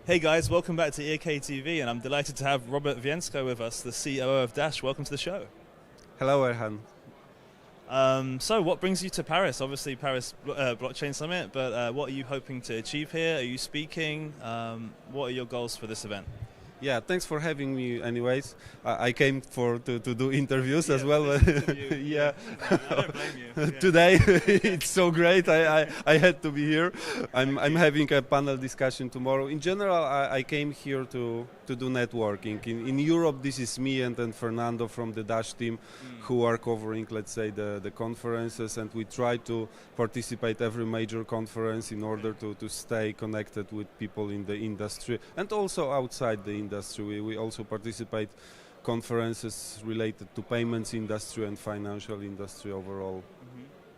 Hey guys, welcome back to EK TV, and I'm delighted to have Robert Wiecko with us, the COO of Dash. Welcome to the show. Hello, Erhan. So what brings you to Paris? Obviously Paris Blockchain Summit, but what are you hoping to achieve here? Are you speaking? What are your goals for this event? Yeah, thanks for having me. Anyways, I came to do interviews as well. Yeah, I don't blame you. Yeah. Today it's so great. I had to be here. I'm having a panel discussion tomorrow. In general, I came here to do networking. In Europe, this is me and Fernando from the Dash team who are covering, let's say, the conferences, and we try to participate every major conference in order to stay connected with people in the industry and also outside the industry. We also participate conferences related to payments industry and financial industry overall.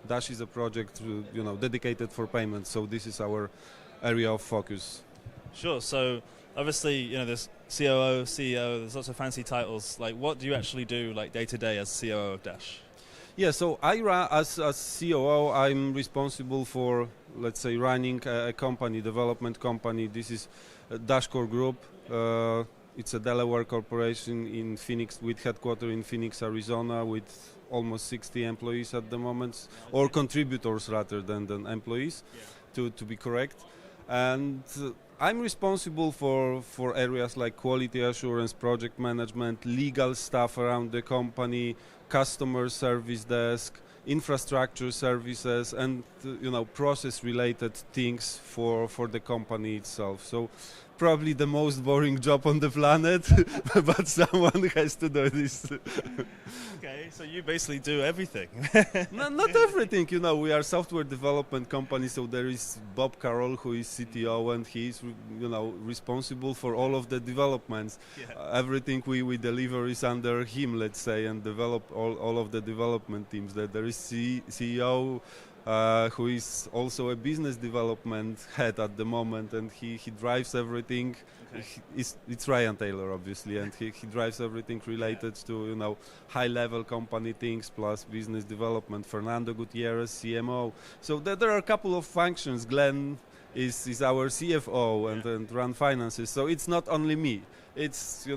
Dash is a project dedicated for payments, so this is our area of focus. Sure. So obviously, there's COO, CEO, there's lots of fancy titles. Like, what do you actually do, like, day to day as COO of Dash? Yeah, so I run as COO. I'm responsible for, let's say, running a company, development company. This is Dashcore Group. It's a Delaware corporation in Phoenix, with headquarters in Phoenix, Arizona, with almost 60 employees at the moment, or contributors rather than employees, to be correct. And I'm responsible for areas like quality assurance, project management, legal stuff around the company, customer service desk, infrastructure services, and process-related things for the company itself. So probably the most boring job on the planet, but someone has to do this. Okay, so you basically do everything. Not everything, we are software development company, so there is Bob Carroll, who is CTO, and he is, responsible for all of the developments. Yeah. Everything we deliver is under him, let's say, and develop all of the development teams. There is CEO, who is also a business development head at the moment, and he drives everything. Okay. It's Ryan Taylor, obviously, and he drives everything related to high-level company things plus business development. Fernando Gutierrez, CMO. So there are a couple of functions. Glenn is our CFO and run finances. So it's not only me. It's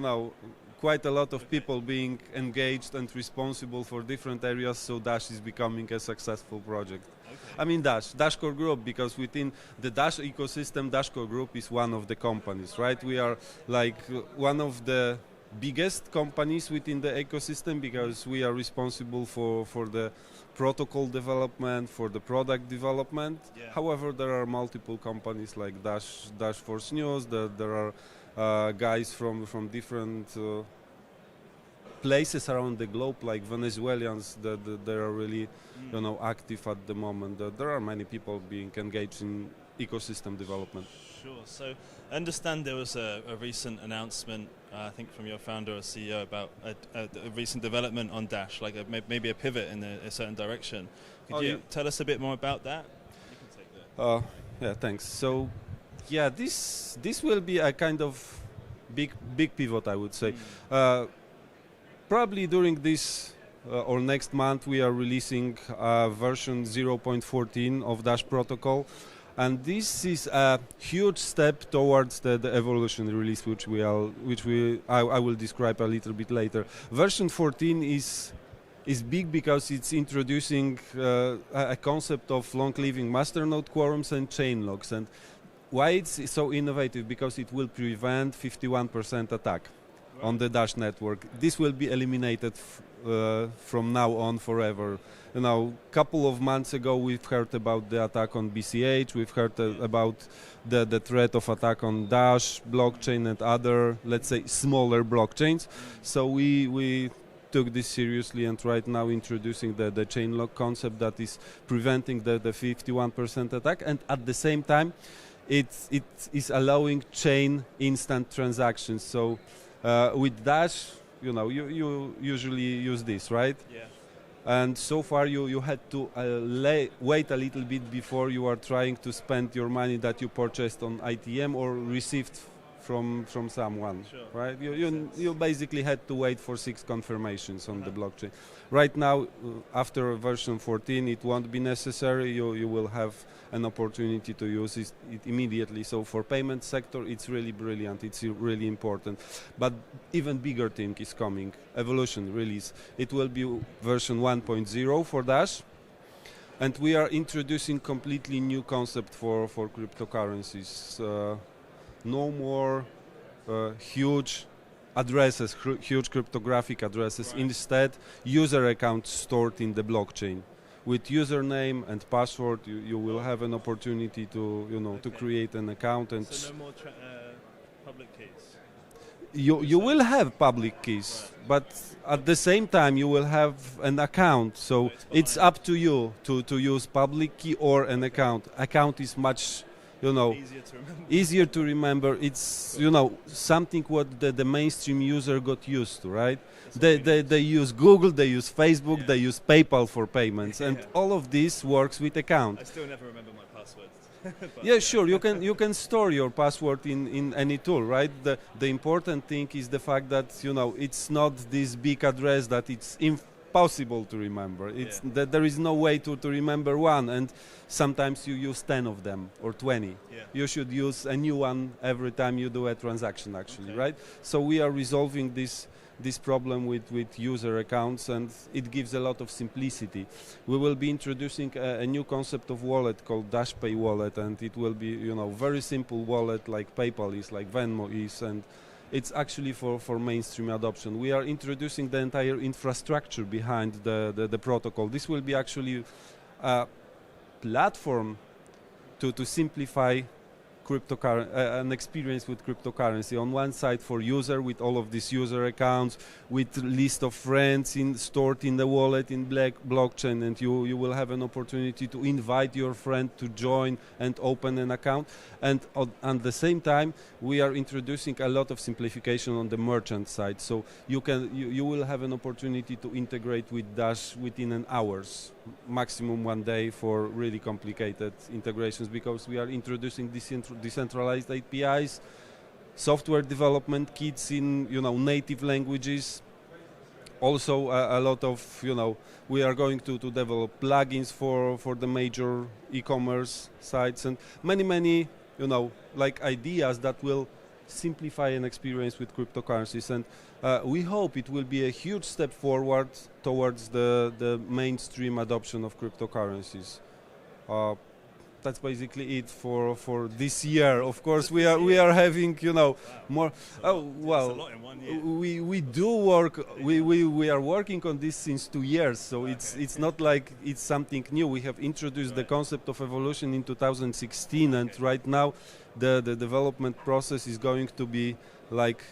quite a lot of people being engaged and responsible for different areas, so Dash is becoming a successful project. Okay. I mean Dashcore Group, because within the Dash ecosystem, Dashcore Group is one of the companies, right? We are like one of the biggest companies within the ecosystem because we are responsible for the protocol development, for the product development. Yeah. However, there are multiple companies like Dash Force News, there are guys from different places around the globe, like Venezuelans, that are really, active at the moment. There are many people being engaged in ecosystem development. Sure. So I understand there was a recent announcement, I think from your founder or CEO, about a recent development on Dash, like maybe a pivot in a certain direction. Could you tell us a bit more about that? You can take that. Yeah, thanks. So, yeah, this will be a kind of big pivot, I would say. Probably during this or next month we are releasing version 0.14 of Dash protocol, and this is a huge step towards the evolution release, which I will describe a little bit later. Version 14 is big because it's introducing a concept of long-living masternode quorums and chain locks. And why it's so innovative? Because it will prevent 51% attack on the Dash network. This will be eliminated from now on forever. Couple of months ago we've heard about the attack on BCH, we've heard about the threat of attack on Dash blockchain and other, let's say, smaller blockchains. So we took this seriously, and right now introducing the chain lock concept that is preventing the 51% attack, and at the same time it is allowing chain instant transactions. So with Dash, you usually use this, right? Yeah. And so far you had to wait a little bit before you are trying to spend your money that you purchased on ITM or received from someone, sure. right? You basically had to wait for 6 confirmations on the blockchain. Right now, after version 14, it won't be necessary. You will have an opportunity to use it immediately. So for payment sector, it's really brilliant. It's really important. But even bigger thing is coming. Evolution release. It will be version 1.0 for Dash. And we are introducing completely new concept for cryptocurrencies. No more huge addresses, huge cryptographic addresses. Right. Instead, user accounts stored in the blockchain. With username and password, you will have an opportunity to to create an account. And so no more public keys. You will have public keys, right. But at the same time you will have an account. So it's up to you to use public key or an account. Account is much easier to remember. It's something what the mainstream user got used to, right? They use Google, they use Facebook, they use PayPal for payments, and all of this works with account. I still never remember my password. Yeah, sure. You can store your password in any tool, right? The important thing is the fact that it's not this big address that it's impossible to remember. It's that there is no way to remember one, and sometimes you use 10 of them or 20. Yeah. You should use a new one every time you do a transaction, actually, right? So we are resolving this problem with user accounts, and it gives a lot of simplicity. We will be introducing a new concept of wallet called Dash Pay Wallet, and it will be very simple wallet like PayPal is, like Venmo is, and it's actually for mainstream adoption. We are introducing the entire infrastructure behind the protocol. This will be actually a platform to simplify an experience with cryptocurrency. On one side for user, with all of these user accounts, with list of friends stored in the wallet in blockchain, and you will have an opportunity to invite your friend to join and open an account. And at the same time, we are introducing a lot of simplification on the merchant side. So you will have an opportunity to integrate with Dash within an hours, maximum 1 day for really complicated integrations, because we are introducing decentralized APIs, software development kits in native languages. Also a lot of we are going to develop plugins for the major e-commerce sites, and many like ideas that will simplify an experience with cryptocurrencies. And we hope it will be a huge step forward towards the mainstream adoption of cryptocurrencies. That's basically it for this year. Of course, we are having more. Oh well, a lot in 1 year. we do work. We are working on this since 2 years. So it's not like it's something new. We have introduced the concept of evolution in 2016, and right now the development process is going to be like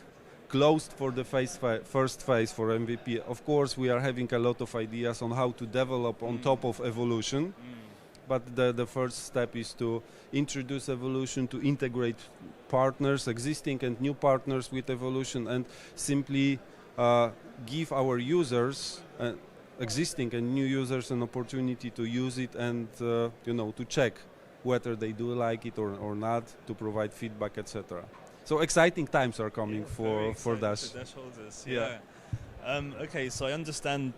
closed for the first phase for MVP. Of course, we are having a lot of ideas on how to develop on top of evolution. But the first step is to introduce evolution, to integrate partners, existing and new partners with evolution, and simply give our users, existing and new users, an opportunity to use it and to check whether they do like it or not, to provide feedback, etc. So exciting times are coming for Dash. For Dash holders. Okay, so I understand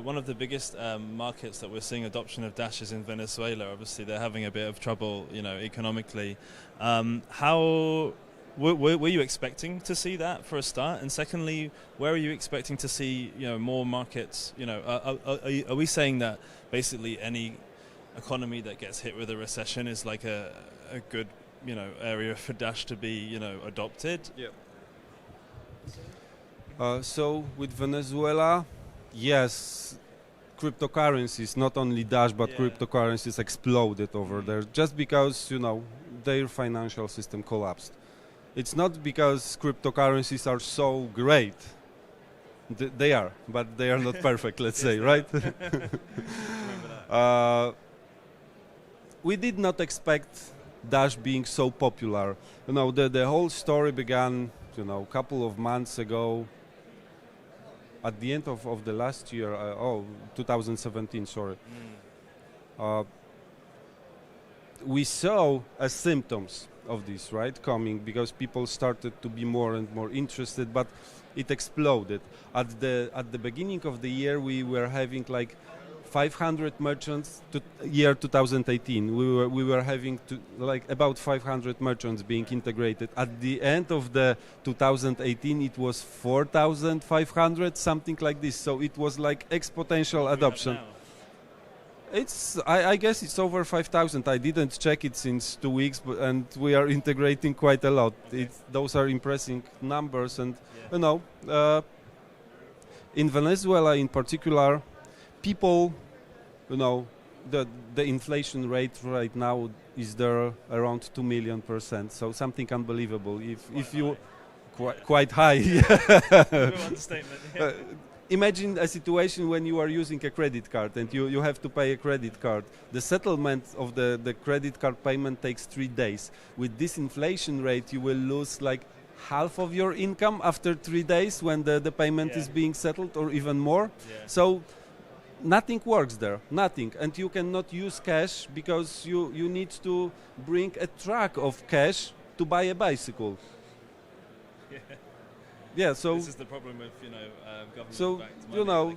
one of the biggest markets that we're seeing adoption of Dash is in Venezuela. Obviously, they're having a bit of trouble, economically. How were you expecting to see that for a start? And secondly, where are you expecting to see, more markets? Are we saying that basically any economy that gets hit with a recession is like a good, area for Dash to be, adopted? Yeah. So with Venezuela. Yes, cryptocurrencies, not only Dash, but cryptocurrencies exploded over there just because, their financial system collapsed. It's not because cryptocurrencies are so great. They are, but they are not perfect, let's say, right? We did not expect Dash being so popular. The whole story began, a couple of months ago. At the end of the last year, 2017, sorry. We saw symptoms of this, right, coming, because people started to be more and more interested, but it exploded. At the beginning of the year, we were having like 500 merchants. Year 2018, we were having like about 500 merchants being integrated. At the end of the 2018, it was 4,500, something like this. So it was like exponential adoption. I guess it's over 5,000. I didn't check it since 2 weeks, and we are integrating quite a lot. Those are impressive numbers, and you know, in Venezuela in particular, people, you know, the inflation rate right now is there around 2 million%. So something unbelievable. Quite high. Understatement. Imagine a situation when you are using a credit card and you have to pay a credit card. The settlement of the credit card payment takes 3 days. With this inflation rate, you will lose like half of your income after 3 days when the payment is being settled, or even more. So nothing works there, nothing. And you cannot use cash because you need to bring a truck of cash to buy a bicycle. Yeah, so this is the problem with government. So money,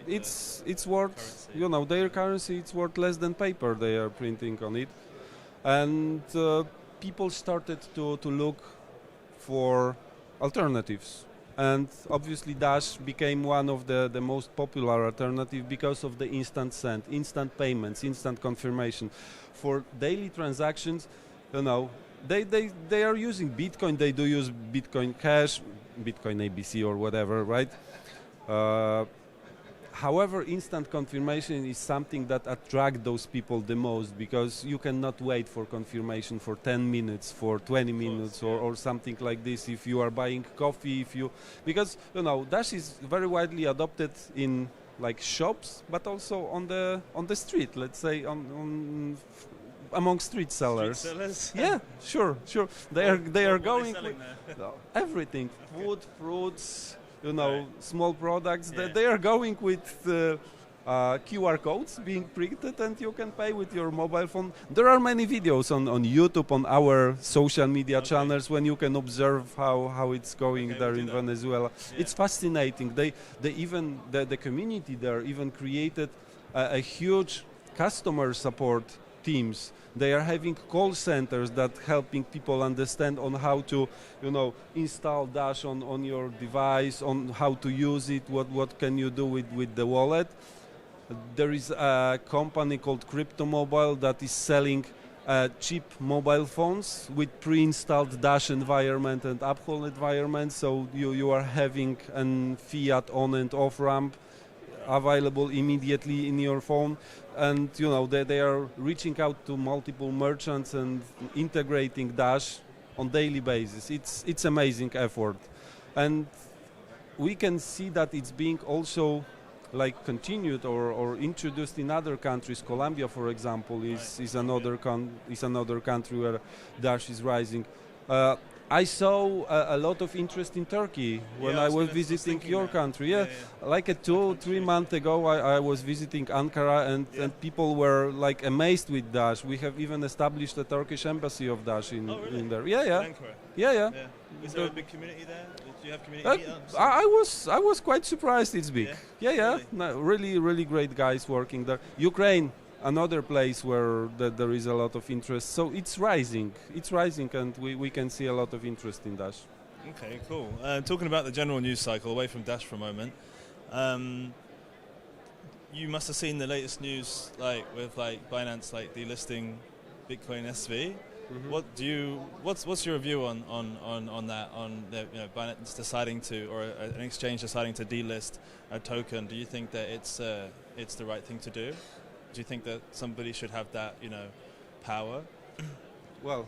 it's worth currency. Their currency. It's worth less than paper they are printing on it, and people started to look for alternatives. And obviously Dash became one of the most popular alternative because of the instant send, instant payments, instant confirmation. For daily transactions, they are using Bitcoin. They do use Bitcoin Cash, Bitcoin ABC or whatever, right? However, instant confirmation is something that attracts those people the most, because you cannot wait for confirmation for 10 minutes, for 20 minutes, or something like this. If you are buying coffee, because Dash is very widely adopted in like shops, but also on the street. Let's say among street sellers. Street sellers? Yeah, sure. They are going with everything, food, fruits, small products. Yeah. They are going with QR codes being printed, and you can pay with your mobile phone. There are many videos on YouTube, on our social media channels, when you can observe how it's going there in Venezuela. Yeah. It's fascinating. They even the community there even created a huge customer support teams. They are having call centers that helping people understand on how to, install Dash on your device, on how to use it, what can you do with the wallet. There is a company called Crypto Mobile that is selling cheap mobile phones with pre-installed Dash environment and Uphold environment. So you are having a fiat on and off ramp available immediately in your phone, and they are reaching out to multiple merchants and integrating Dash on daily basis. It's amazing effort, and we can see that it's being also like continued or introduced in other countries. Colombia, for example, is another country where Dash is rising. I saw a lot of interest in Turkey when I was visiting your country. Yeah. Like 2-3 months ago, I was visiting Ankara, and people were like amazed with Dash. We have even established a Turkish embassy of Dash in there. Yeah. Ankara. Yeah. Is there a big community there? Do you have community meetups? I was quite surprised it's big. Yeah. Really? No, really great guys working there. Ukraine, another place where there is a lot of interest. So it's rising, and we can see a lot of interest in Dash. Okay, cool. Talking about the general news cycle, away from Dash for a moment, you must have seen the latest news, with Binance delisting Bitcoin SV. Mm-hmm. What's your view on that? On Binance deciding to, or an exchange deciding to delist a token? Do you think that it's the right thing to do? Do you think that somebody should have that, power? Well,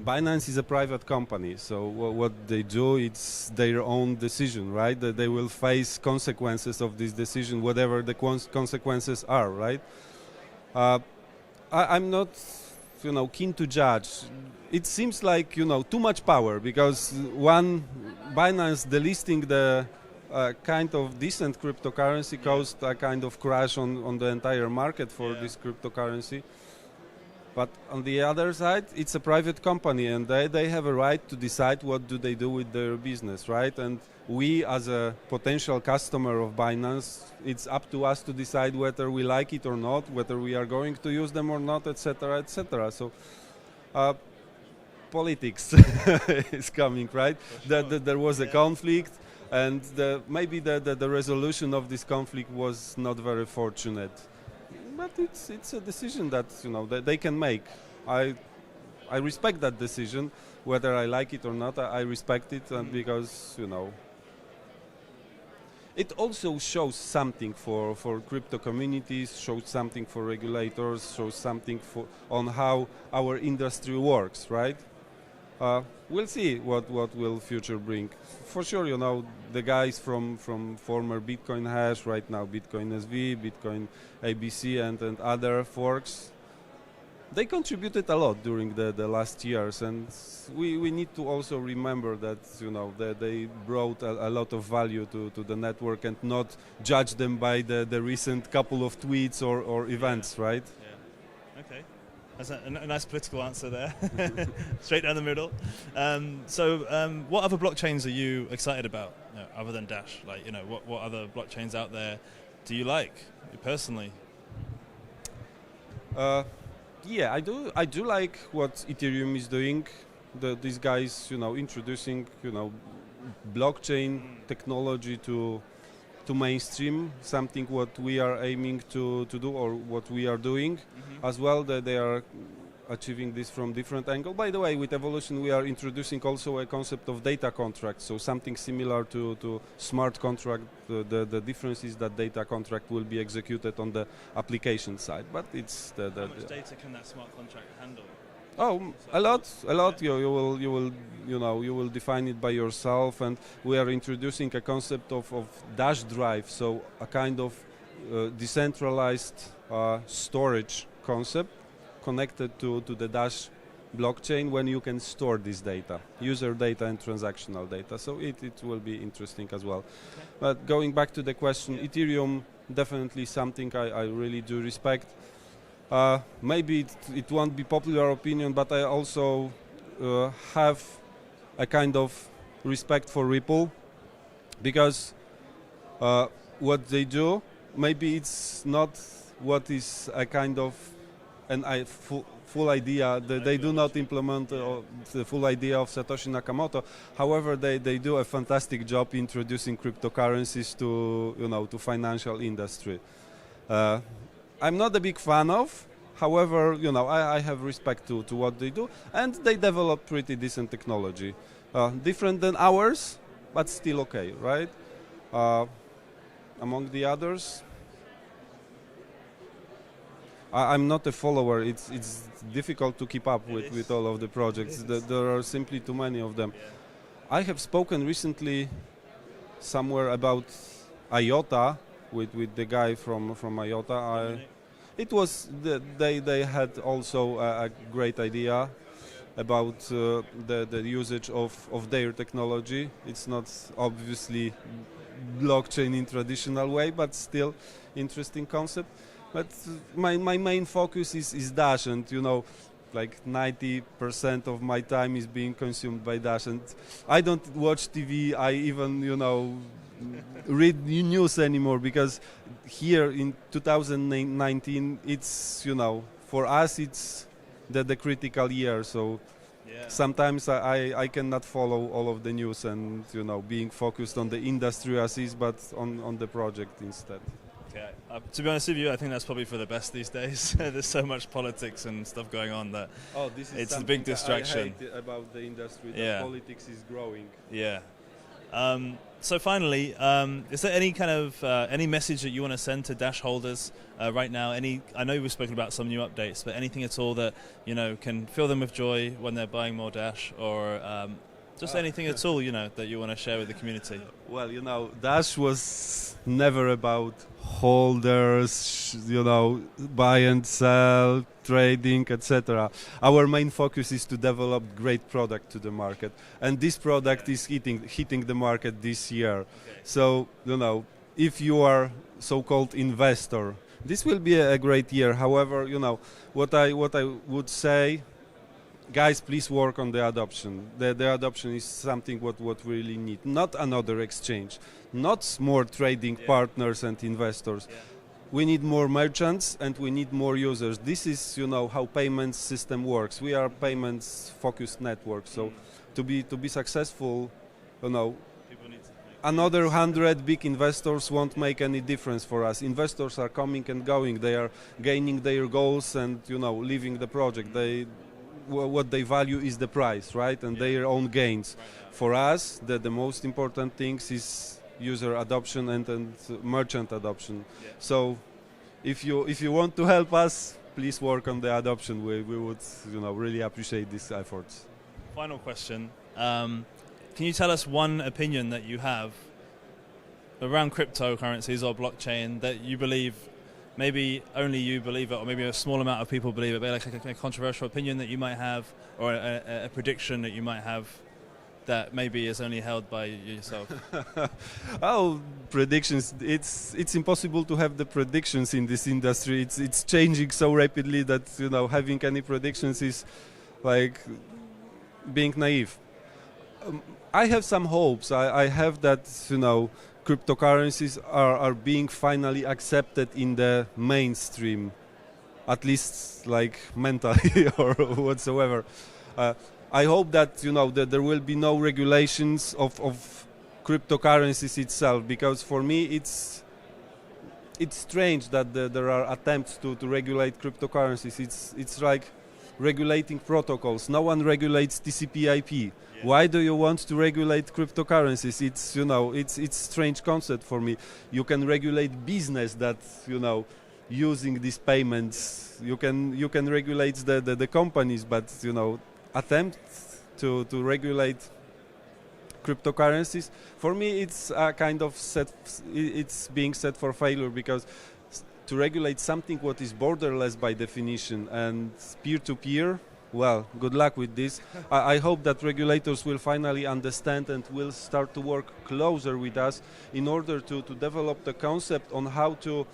Binance is a private company, so what they do, it's their own decision, right? That they will face consequences of this decision, whatever the consequences are, right? I'm not, keen to judge. It seems like, too much power, because Binance delisting the kind of decent cryptocurrency caused a kind of crash on the entire market for this cryptocurrency. But on the other side, it's a private company, and they have a right to decide what do they do with their business, right? And we, as a potential customer of Binance, it's up to us to decide whether we like it or not, whether we are going to use them or not, etc., etc. So, politics is coming, right? Sure. There was a conflict, and maybe the resolution of this conflict was not very fortunate. But it's a decision that that they can make. I respect that decision, whether I like it or not. I respect it because it also shows something for crypto communities, shows something for regulators, shows something on how our industry works, right? We'll see what will future bring. For sure, the guys from former Bitcoin Hash, right now Bitcoin SV, Bitcoin ABC, and other forks, they contributed a lot during the last years, and we need to also remember that that they brought a lot of value to the network, and not judge them by the recent couple of tweets or events, right? Yeah. Okay. That's a nice political answer there. Straight down the middle. What other blockchains are you excited about, other than Dash? Like, what other blockchains out there do you like, personally? Yeah, I do like what Ethereum is doing. These guys, introducing, blockchain technology to mainstream, something what we are aiming to do, or what we are doing as well. That they are achieving this from different angle. By the way, with Evolution we are introducing also a concept of data contract, so something similar to smart contract. The difference is that data contract will be executed on the application side, but it's how much data can that smart contract handle? Oh, a lot. Yeah. You will define it by yourself, and we are introducing a concept of Dash Drive, so a kind of decentralized storage concept connected to the Dash blockchain, when you can store this data, user data and transactional data. So it will be interesting as well. Okay. But going back to the question, Ethereum, definitely something I really do respect. Maybe it won't be popular opinion, but I also have a kind of respect for Ripple, because what they do, maybe it's not what is a kind of full idea. They do not implement the full idea of Satoshi Nakamoto. However, they do a fantastic job introducing cryptocurrencies to financial industry. I'm not a big fan of. However, I have respect to what they do, and they develop pretty decent technology, different than ours, but still okay, right? Among the others, I'm not a follower. It's difficult to keep up with all of the projects. There are simply too many of them. Yeah. I have spoken recently somewhere about IOTA with the guy from IOTA. It was they had also a great idea about the usage of their technology. It's not obviously blockchain in traditional way, but still interesting concept. But my main focus is Dash, and like 90% of my time is being consumed by Dash, and I don't watch TV. I even read news anymore, because here in 2019 it's for us it's the critical year, so yeah. Sometimes I cannot follow all of the news, and being focused on the industry as is, but on the project instead. Okay. To be honest with you, I think that's probably for the best these days. There's so much politics and stuff going on that it's a big distraction. I hate about the industry, that politics is growing. Yeah. So finally, is there any kind of any message that you want to send to Dash holders right now? I know we've spoken about some new updates, but anything at all that can fill them with joy when they're buying more Dash, or just anything at all that you want to share with the community? Well, Dash was never about holders, buy and sell, trading, etc. Our main focus is to develop great product to the market, and this product is hitting the market this year. Okay. So, if you are so-called investor, This will be a great year. However, what I would say, guys, please work on the adoption. The adoption is something what we really need. Not another exchange, not more trading partners and investors. Yeah. We need more merchants and we need more users. This is, how payments system works. We are payments focused network. So to be successful, another 100 big investors won't make any difference for us. Investors are coming and going. They are gaining their goals and leaving the project. What they value is the price, right? And their own gains. For us, the most important things is user adoption and merchant adoption. Yeah. So if you want to help us, please work on the adoption. We would really appreciate these efforts. Final question. Can you tell us one opinion that you have around cryptocurrencies or blockchain that you believe, maybe only you believe it, or maybe a small amount of people believe it, but like a controversial opinion that you might have, or a prediction that you might have that maybe is only held by yourself? Predictions. It's impossible to have the predictions in this industry. It's changing so rapidly that having any predictions is like being naive. I have some hopes. I have that cryptocurrencies are being finally accepted in the mainstream, at least like mentally or whatsoever. I hope that that there will be no regulations of cryptocurrencies itself, because for me it's strange that there are attempts to regulate cryptocurrencies. It's like regulating protocols. No one regulates TCP/IP. Yeah. Why do you want to regulate cryptocurrencies? It's strange concept for me. You can regulate business that using these payments. You can regulate the companies, but attempt to regulate cryptocurrencies, for me it's a kind of it's being set for failure, because to regulate something what is borderless by definition and peer-to-peer, well, good luck with this. I hope that regulators will finally understand and will start to work closer with us in order to develop the concept on how to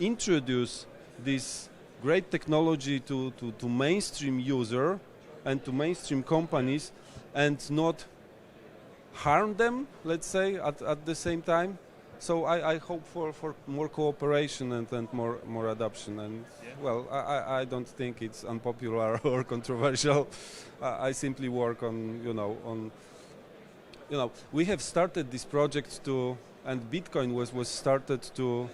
introduce this great technology to mainstream user and to mainstream companies, and not harm them, let's say, at the same time. So I hope for more cooperation and more adoption. And well, I don't think it's unpopular or controversial. I simply work on we have started this project and Bitcoin was started to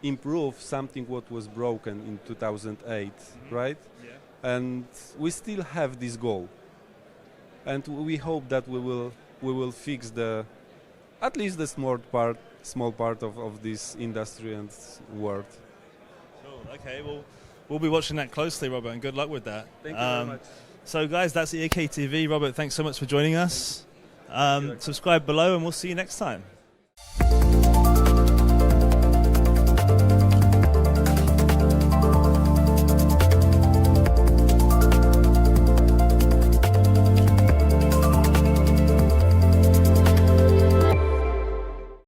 improve something what was broken in 2008, right? Yeah. And we still have this goal, and we hope that we will fix at least the small part of this industry and world. Cool. Okay. Well, we'll be watching that closely, Robert, and good luck with that. Thank you very much. So, guys, that's EAK TV. Robert, thanks so much for joining us. Subscribe below, and we'll see you next time.